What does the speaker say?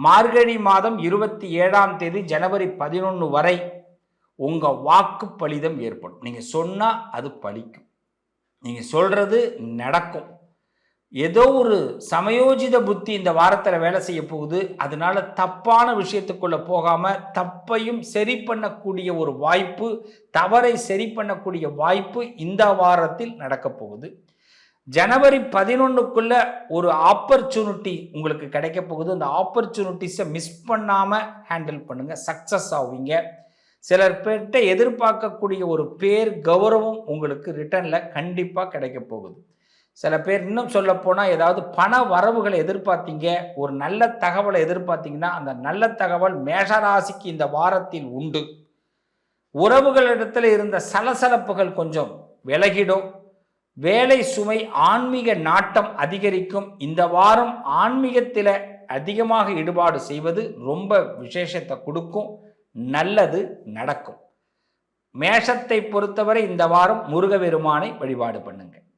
மார்கழி மாதம் 27ஆம் தேதி ஜனவரி 11 வரை உங்கள் வாக்கு பலிதம் ஏற்படும். நீங்கள் சொன்னால் அது பலிக்கும், நீங்கள் சொல்கிறது நடக்கும். ஏதோ ஒரு சமயோஜித புத்தி இந்த வாரத்தில் வேலை செய்ய போகுது. அதனால தப்பான விஷயத்துக்குள்ளே போகாமல் தப்பையும் சரி பண்ணக்கூடிய ஒரு வாய்ப்பு, தவறை சரி பண்ணக்கூடிய வாய்ப்பு இந்த வாரத்தில் நடக்க போகுது. ஜனவரி 11க்குள்ள ஒரு ஆப்பர்ச்சுனிட்டி உங்களுக்கு கிடைக்க போகுது. அந்த ஆப்பர்ச்சுனிட்டிஸை மிஸ் பண்ணாமல் ஹேண்டில் பண்ணுங்கள், சக்ஸஸ் ஆவீங்க. சிலர் பேர்கிட்ட எதிர்பார்க்கக்கூடிய ஒரு பேர் கௌரவம் உங்களுக்கு ரிட்டர்னில் கண்டிப்பாக கிடைக்க போகுது. சில பேர் இன்னும் சொல்ல போனால் ஏதாவது பண வரவுகளை எதிர்பார்த்தீங்க, ஒரு நல்ல தகவலை எதிர்பார்த்தீங்கன்னா அந்த நல்ல தகவல் மேஷராசிக்கு இந்த வாரத்தில் உண்டு. உறவுகளிடத்தில் இருந்த சலசலப்புகள் கொஞ்சம் விலகிடும். வேலை சுமை, ஆன்மீக நாட்டம் அதிகரிக்கும். இந்த வாரம் ஆன்மீகத்தில் அதிகமாக ஈடுபாடு செய்வது ரொம்ப விசேஷத்தை கொடுக்கும், நல்லது நடக்கும். மேஷத்தை பொறுத்தவரை இந்த வாரம் முருகபெருமானை வழிபாடு பண்ணுங்க.